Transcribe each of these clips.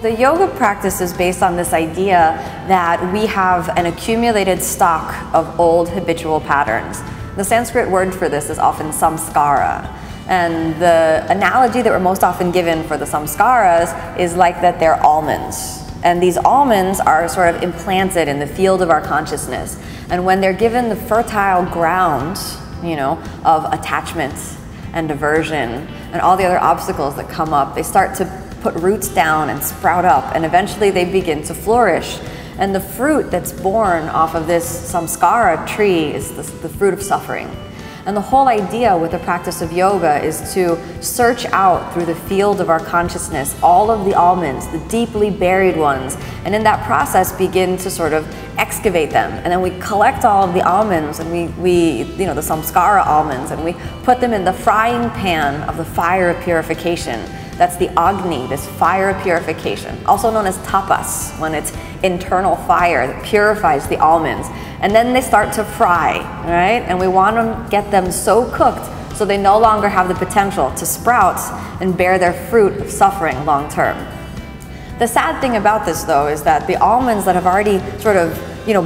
The yoga practice is based on this idea that we have an accumulated stock of old habitual patterns. The Sanskrit word for this is often samskara. And the analogy that we're most often given for the samskaras is like that they're almonds. And these almonds are sort of implanted in the field of our consciousness. And when they're given the fertile ground, of attachment and aversion and all the other obstacles that come up, they start to put roots down and sprout up, and eventually they begin to flourish. And the fruit that's born off of this samskara tree is the fruit of suffering. And the whole idea with the practice of yoga is to search out through the field of our consciousness all of the almonds, the deeply buried ones, and in that process begin to sort of excavate them. And then we collect all of the almonds, and we the samskara almonds, and we put them in the frying pan of the fire of purification. That's the Agni, this fire of purification, also known as tapas, when it's internal fire that purifies the almonds. And then they start to fry, right? And we want to get them so cooked so they no longer have the potential to sprout and bear their fruit of suffering long term. The sad thing about this, though, is that the almonds that have already sort of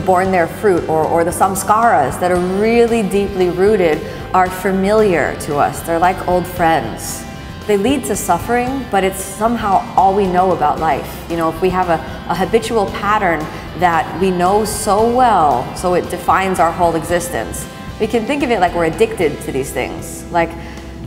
borne their fruit, or the samskaras that are really deeply rooted, are familiar to us. They're like old friends. They lead to suffering, but it's somehow all we know about life. If we have a habitual pattern that we know so well, so it defines our whole existence, we can think of it like we're addicted to these things. Like,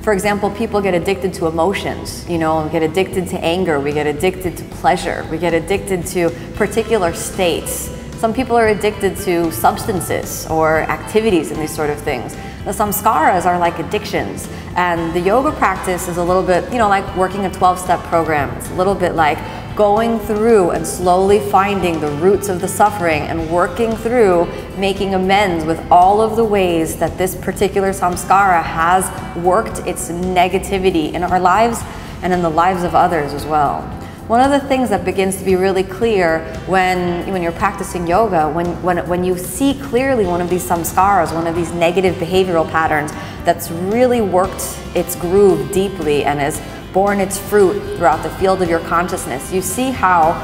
for example, people get addicted to emotions, we get addicted to anger, we get addicted to pleasure, we get addicted to particular states. Some people are addicted to substances or activities and these sort of things. The samskaras are like addictions, and the yoga practice is a little bit, like working a 12-step program. It's a little bit like going through and slowly finding the roots of the suffering and working through making amends with all of the ways that this particular samskara has worked its negativity in our lives and in the lives of others as well. One of the things that begins to be really clear when you're practicing yoga, when you see clearly one of these samskaras, one of these negative behavioral patterns that's really worked its groove deeply and has borne its fruit throughout the field of your consciousness, you see how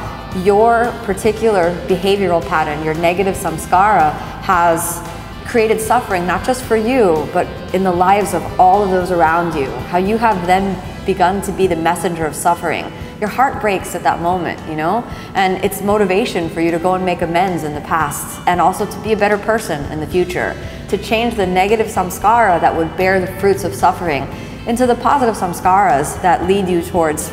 your particular behavioral pattern, your negative samskara, has created suffering not just for you, but in the lives of all of those around you. How you have then begun to be the messenger of suffering. Your heart breaks at that moment, and it's motivation for you to go and make amends in the past, and also to be a better person in the future, to change the negative samskara that would bear the fruits of suffering into the positive samskaras that lead you towards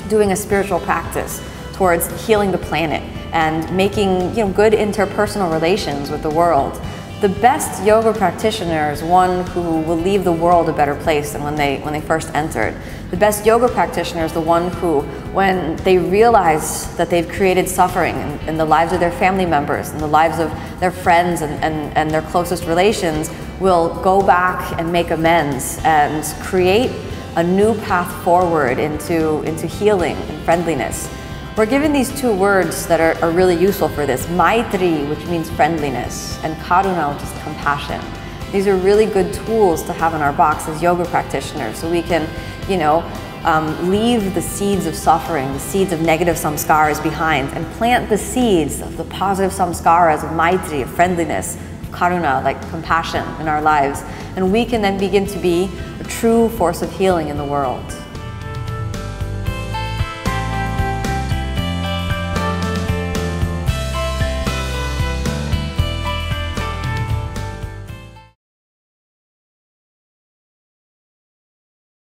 doing a spiritual practice, towards healing the planet and making good interpersonal relations with the world. The best yoga practitioner is one who will leave the world a better place than when they first entered. The best yoga practitioner is the one who, when they realize that they've created suffering in the lives of their family members, in the lives of their friends and their closest relations, will go back and make amends and create a new path forward into healing and friendliness. We're given these two words that are really useful for this: maitri, which means friendliness, and karuna, which is compassion. These are really good tools to have in our box as yoga practitioners, so we can, leave the seeds of suffering, the seeds of negative samskaras behind, and plant the seeds of the positive samskaras of maitri, of friendliness, of karuna, like compassion in our lives. And we can then begin to be a true force of healing in the world.